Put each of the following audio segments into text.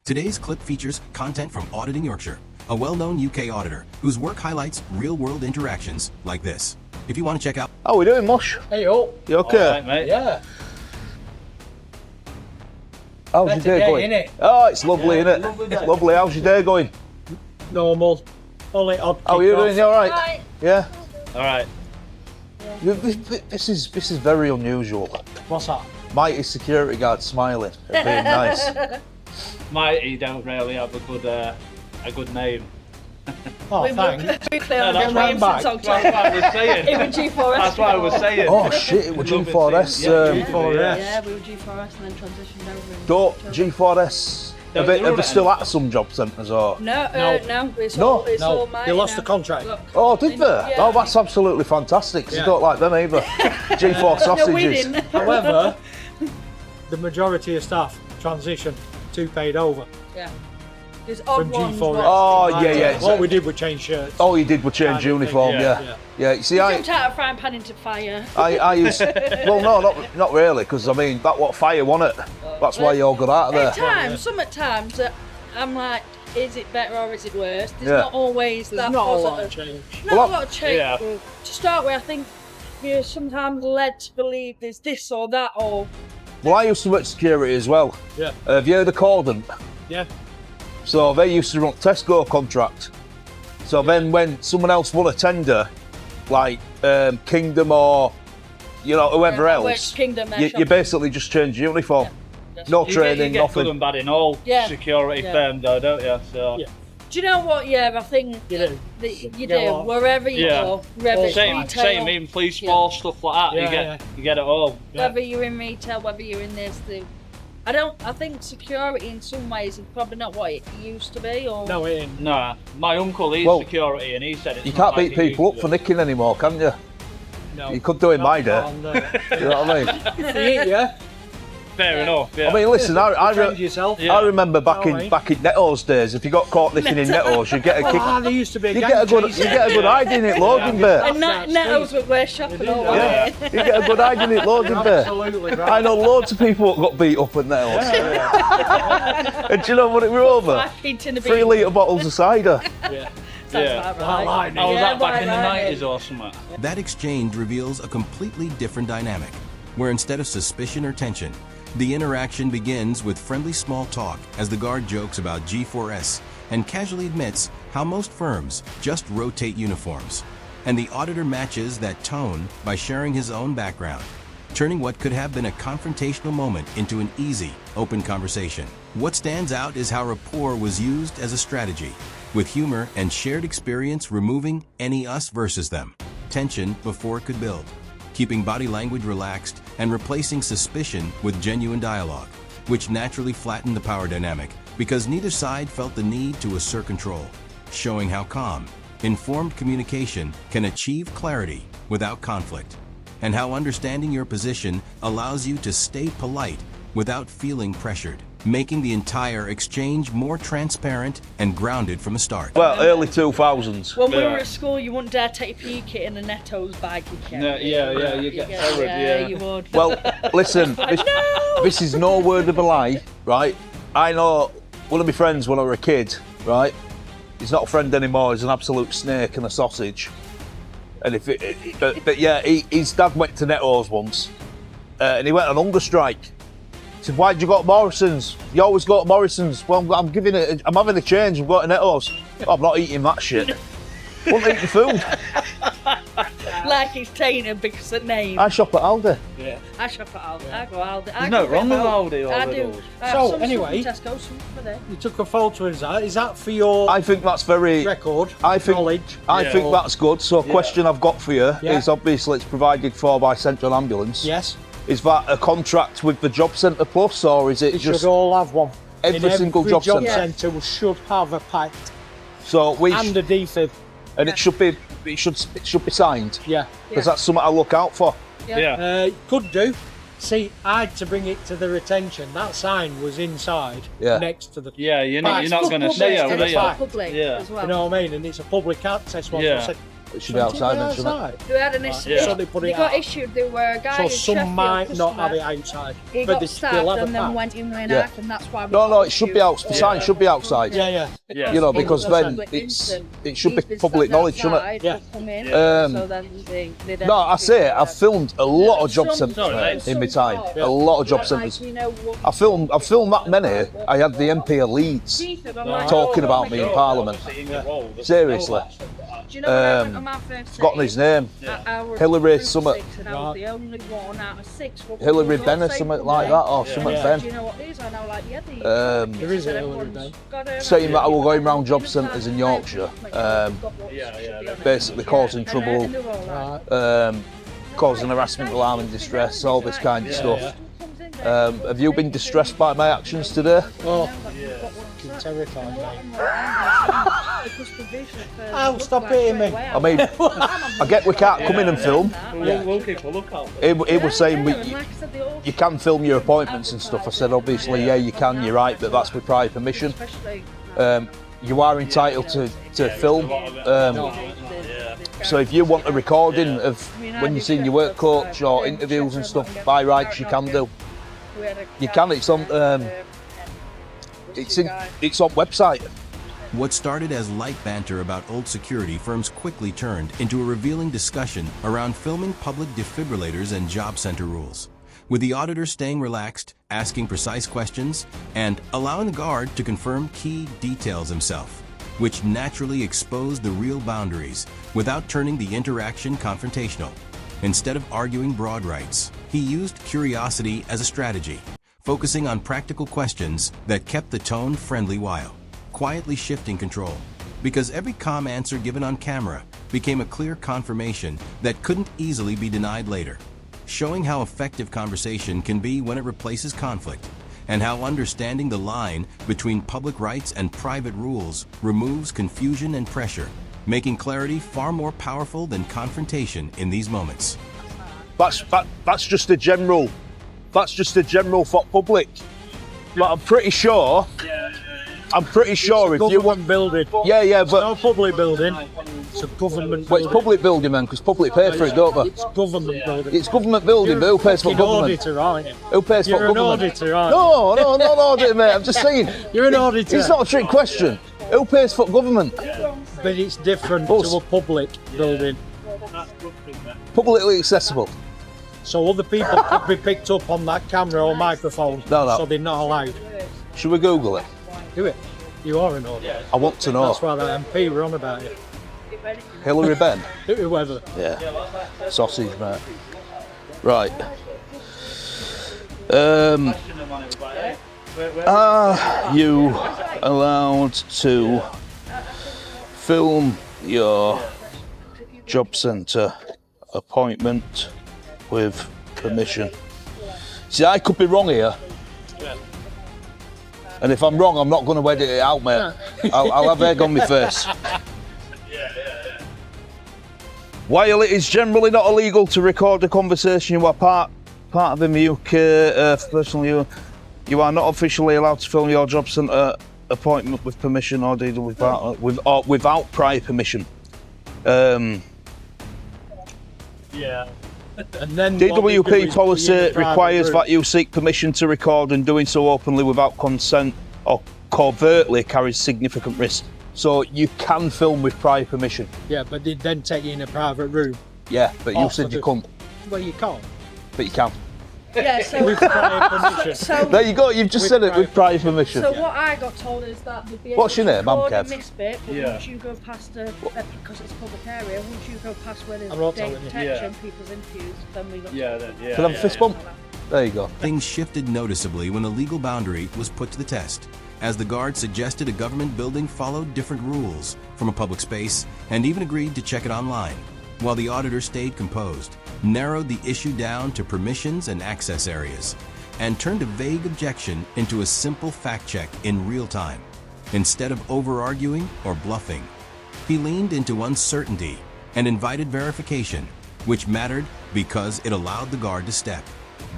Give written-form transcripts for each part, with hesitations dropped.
Today's clip features content from Auditing Yorkshire, a well-known UK auditor whose work highlights real-world interactions like this. If you want to check out... How we doing, Mush? Hey, yo. You okay? All right, mate. Yeah. How's your day going? Innit? Oh, it's lovely, innit? Lovely It's lovely. How's your day going? Normal. Only odd. How are you doing? You alright? Right. Yeah? Alright. This is very unusual. What's that? Mighty security guard smiling. Being nice. Mighty don't really have a good name. Oh, We thanks. will clear on that's the why I'm back. That's what I was saying. It was G4S. That's what I was saying. Oh shit, it was G4S. Yeah, we were G4S and then transitioned over. in Don't October. G4S. Are they still at some job centres or? No, No. it's No. all, it's No, all mine they lost now. the contract. Look. Oh, did they? Yeah. Oh, that's absolutely fantastic. 'Cause I Yeah. don't like them either. G4 No, we sausages. didn't. However, the majority of staff transitioned to paid over. Yeah. There's odd From ones. G4S. what- Oh, yeah. What we did was change shirts. All you did was change Kind of thing, uniform, yeah, yeah. yeah. You see, We jumped out of frying pan into fire. I used. Well, no, not really, because I mean that what fire won it. That's why you're good out of At there. times, some at times, I'm like, is it better or is it worse? There's Yeah. not always There's that not a lot of positive. change. Not Well, a lot of change. yeah. To start with, I think you're sometimes led to believe there's this or that or. Well, I used to work security as well. Yeah. Have you heard of Cordant? Yeah. So they used to run Tesco contract. So then when someone else won a tender, like Kingdom or whoever I worked else, Kingdom, their you shop. basically just change uniform. No You training, get good nothing. and bad in all Yeah. security Yeah. firms, though, don't you? So. Yeah. Do you know what? Yeah, I think You do. that you get do. a lot. Wherever you Yeah. go, whether it's Same, retail, even police Yeah. force, stuff like that. Yeah, you get it all. Yeah. whether you're in retail, whether you're in this, I think security in some ways is probably not what it used to be. Or No, it ain't. Nah, my uncle, he's Well, security, and he said it's You not can't like beat it people up used for to. nicking anymore, can you? No. You could do in my day. On there. You know what I mean? Yeah. Fair enough. Yeah. I mean, listen, I Change yourself. Yeah. I remember back in Alright. Netto's days. If you got caught nicking in Netto's, you get a kick. Ah, there used to be a You gang get a good chase. hide in it, Logan Bear. and Netto's were where shopping all Yeah, way. you get a good hide in it, Logan Bear. Absolutely right. I know loads of people that got beat up at Netto's. And do you know what it were over? 5 pint in a 3 bin. litre bottles of cider. Yeah. Sounds Yeah. about right. Like How was Yeah, that back right, in the right. 90s or something? That exchange reveals a completely different dynamic, where instead of suspicion or tension, the interaction begins with friendly small talk as the guard jokes about G4S and casually admits how most firms just rotate uniforms. And the auditor matches that tone by sharing his own background, turning what could have been a confrontational moment into an easy, open conversation. What stands out is how rapport was used as a strategy, with humor and shared experience removing any us versus them tension before it could build, keeping body language relaxed and replacing suspicion with genuine dialogue, which naturally flattened the power dynamic because neither side felt the need to assert control, showing how calm, informed communication can achieve clarity without conflict, and how understanding your position allows you to stay polite without feeling pressured, making the entire exchange more transparent and grounded from the start. Well, early 2000s. When we Yeah. were at school, you wouldn't dare take your PE kit in a Netto's bag. You No, yeah, you get terrored, yeah. you would. Well, listen, this is no word of a lie, right? I know one of my friends when I was a kid, right? He's not a friend anymore, he's an absolute snake and a sausage. And but yeah, his dad went to Netto's once and he went on hunger strike. He said, "Why'd you go to Morrison's? You always go to Morrison's." "Well, I'm having a change, I'm going to Netto's." "Oh, I'm not eating that shit." Won't eat the food. Like it's tainted because of name. I shop at Aldi. I shop at Aldi. I go Aldi. There's no wrong with Aldi or I do. Lidl's. I have So, some anyway- stuff from Tesco, some for there. You took a photo of that. Is that for your I think that's very. record? I think knowledge. I Yeah. think that's good. So a question I've got for you Yeah. is obviously it's provided for by Central Ambulance. Yes. Is that a contract with the Jobcentre Plus, or is it It just should all have one. every single job job centre? centre should have a pact So we and a defib. and it should be signed Yeah. because that's something I look out for. Yeah. Could do. See, I had to bring it to the retention. That sign was inside, Yeah. next to the. Yeah, you're not going to Public see to it, the are you? fact. Public Yeah. as well. You know what I mean? And it's a public access one. Yeah. So I said, It should be outside then, shouldn't it? outside. They had an issue. Yeah. So they put it got out. issued. There were a guy So in some Sheffield, might not have customer, it outside, He but got they still stabbed have and a then pack. went in with an Yeah. act, and that's why. We No, got it should be out. The sign should be outside. Yeah. Yeah. You know, because then it should be public knowledge, shouldn't it? Yeah. So then they No, I say it, I've filmed a lot of job centres Sorry, in my time. A lot of job centres. I filmed that many. I had the MP of Leeds talking about me in Parliament. Seriously. Do you know when I went on my first Forgotten day? his name. I was Hillary group something. 6 and I was the only one out of 6. Hillary Ben or something like that, or something Yeah. Ben. Do you know what these are now? Like, yeah, There is a Hillary Ben. Saying that I was going round job centres in Yorkshire, basically causing trouble, causing harassment, alarm and distress, all this kind of stuff. Have you been distressed by my actions today? Oh, terrifying. Ow, stop hitting me. I mean, I get we can't come in and film. We'll keep a lookout. He was saying you can film your appointments and stuff. I said, obviously, yeah, you can, you're right, but that's with prior permission. You are entitled to film. So if you want a recording of when you've seen your work coach or interviews and stuff, by rights, you can do. You can, it's on website. What started as light banter about old security firms quickly turned into a revealing discussion around filming public defibrillators and job center rules, with the auditor staying relaxed, asking precise questions, and allowing the guard to confirm key details himself, which naturally exposed the real boundaries without turning the interaction confrontational. Instead of arguing broad rights, he used curiosity as a strategy, focusing on practical questions that kept the tone friendly while quietly shifting control, because every calm answer given on camera became a clear confirmation that couldn't easily be denied later, showing how effective conversation can be when it replaces conflict, and how understanding the line between public rights and private rules removes confusion and pressure, making clarity far more powerful than confrontation in these moments. That's just a general for public. But I'm pretty sure if you want building. yeah, It's no but public building. It's a government well, it's building. public building, man, because public pay for it, don't they? It's government building. It's government building, but who pays for You're an government? auditor, aren't you? Who pays You're for an government? auditor, aren't you? No, not an auditor, mate. I'm just saying. You're an auditor. It's not a trick question. Who pays for government? But it's different Us. to a public building. Publicly accessible. So other people could be picked up on that camera or microphone. No. So they're not allowed. Should we Google it? Do it. You are an auditor. I want to know. That's why that MP were on about it. Hillary Ben? Whoever. Yeah. Sausage, mate. Right. Are you allowed to film your job centre appointment with permission? See, I could be wrong here. And if I'm wrong, I'm not going to edit it out, mate. I'll have egg on my face. While it is generally not illegal to record a conversation you are part of in the UK, personally, you are not officially allowed to film your job centre appointment with permission or deed without prior permission. Yeah. And then what they do DWP is policy put you in a private requires room. that you seek permission to record, and doing so openly without consent or covertly carries significant risk. So you can film with prior permission. Yeah, but they then take you in a private room. Yeah, but you Oh, said so you the- couldn't, Well, you can't. but you can. Yeah, so With prior permission. There you go, you've just With said it, with prior prior permission. So what I got told is that they'd be What's your able to name? I'm record Kev. in this bit, but Yeah. once you go past because it's a public area, once you go past where there's I'm not data telling you. protection, people's interviews, then we got Can I have a fist bump? There you go. Things shifted noticeably when a legal boundary was put to the test, as the guard suggested a government building followed different rules from a public space and even agreed to check it online, while the auditor stayed composed, narrowed the issue down to permissions and access areas, and turned a vague objection into a simple fact check in real time. Instead of over-arguing or bluffing, he leaned into uncertainty and invited verification, which mattered because it allowed the guard to step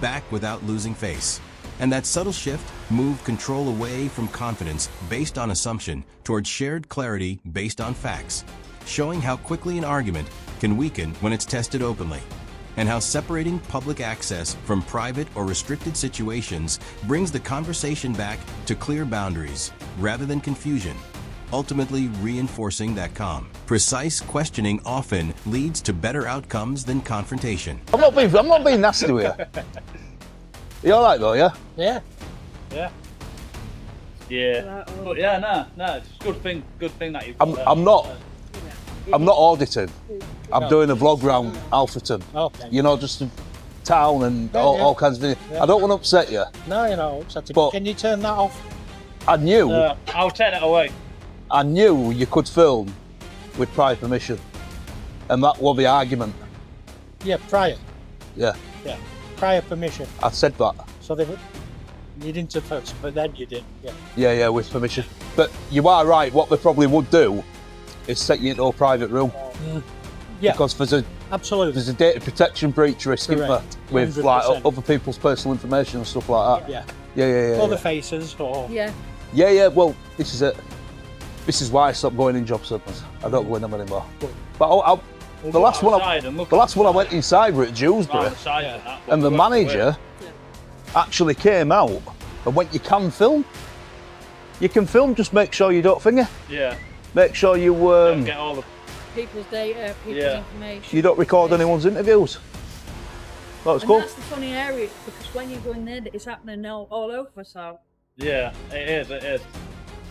back without losing face. And that subtle shift moved control away from confidence based on assumption towards shared clarity based on facts, showing how quickly an argument can weaken when it's tested openly, and how separating public access from private or restricted situations brings the conversation back to clear boundaries rather than confusion, ultimately reinforcing that calm, precise questioning often leads to better outcomes than confrontation. I'm not being nasty with you. You all right though, yeah? Yeah. Yeah. Yeah. But yeah, no, it's a good thing that you've I'm not auditing. I'm doing a vlog round Alfreton. Okay. You know, just the town and all kinds of things. Yeah. I don't want to upset you. No, you're not upsetting. But- Can you turn that off? I knew I'll turn it away. you could film with prior permission. And that was the argument. Yeah, prior. Yeah, Prior permission. I said that. So you didn't at first, but then you did. Yeah. Yeah, with permission. But you are right, what they probably would do is set you into a private room. Yeah. Because Absolutely. there's a data protection breach risk, isn't there? Correct. With like 100%. other people's personal information and stuff like that. Yeah. Yeah. Other faces or. Yeah. Yeah, well, this is it. This is why I stopped going in job centres. I don't go in them anymore. But the last one I went inside were at Dewsbury, and the manager actually came out and went, you can film. You can film, just make sure you don't finger. Yeah. Make sure you Don't get all the People's data, people's information. you don't record anyone's interviews. That's And cool. that's the funny area, because when you go in there, it's happening all over, so Yeah, it is.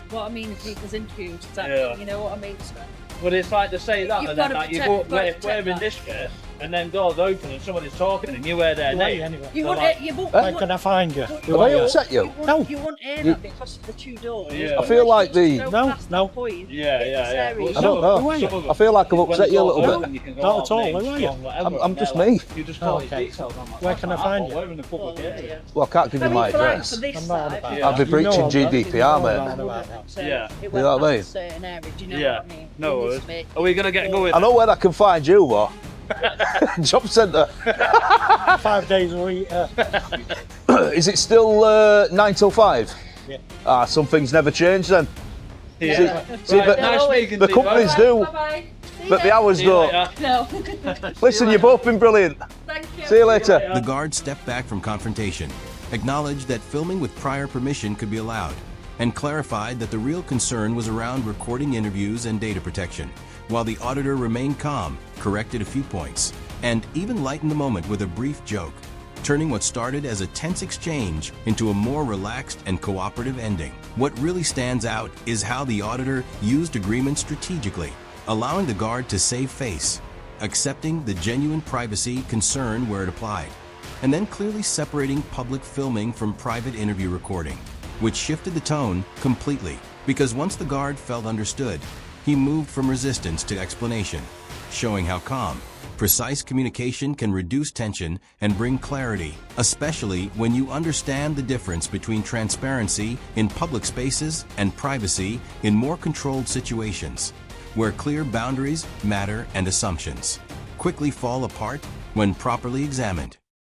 what I mean is people's interviews, that, Yeah. you know what I mean? So, But it's like to say that, You've and then gotta like you protect- go, protect we're in that. this case, and then doors open and somebody's talking and you wear their Why name. anyway? you So won't, like- you won't, Where can I find you? Have Have I upset you? No. You won't hear that because of the two doors. Yeah. I feel like the- No. Yeah. I don't know. I feel like I've upset you a little bit. Not at all, who are you? I'm just me. You just call Okay. these details on that. Where can I find you? We're in the public area. Well, I can't give you my address. I'm not on about that. Yeah. I'll be breaching You know GDPR, I'm mate. not on about that. Yeah. It You know what I mean? certain area, do you know Yeah. what I mean? No It needs worries. to make- Are we gonna get going? I know where I can find you, though. Job centre. 5 days a week. Is it still 9 till 5? Yeah. Some things never change then. Yeah. See, Right, but nice speaking the to you, companies guys. do, Bye-bye. See but the ya. hours See you don't. later. No. Listen, you've both been brilliant. Thank you. See you later. The guard stepped back from confrontation, acknowledged that filming with prior permission could be allowed, and clarified that the real concern was around recording interviews and data protection, while the auditor remained calm, corrected a few points, and even lightened the moment with a brief joke, turning what started as a tense exchange into a more relaxed and cooperative ending. What really stands out is how the auditor used agreement strategically, allowing the guard to save face, accepting the genuine privacy concern where it applied, and then clearly separating public filming from private interview recording, which shifted the tone completely, because once the guard felt understood, he moved from resistance to explanation, showing how calm, precise communication can reduce tension and bring clarity, especially when you understand the difference between transparency in public spaces and privacy in more controlled situations, where clear boundaries matter and assumptions quickly fall apart when properly examined.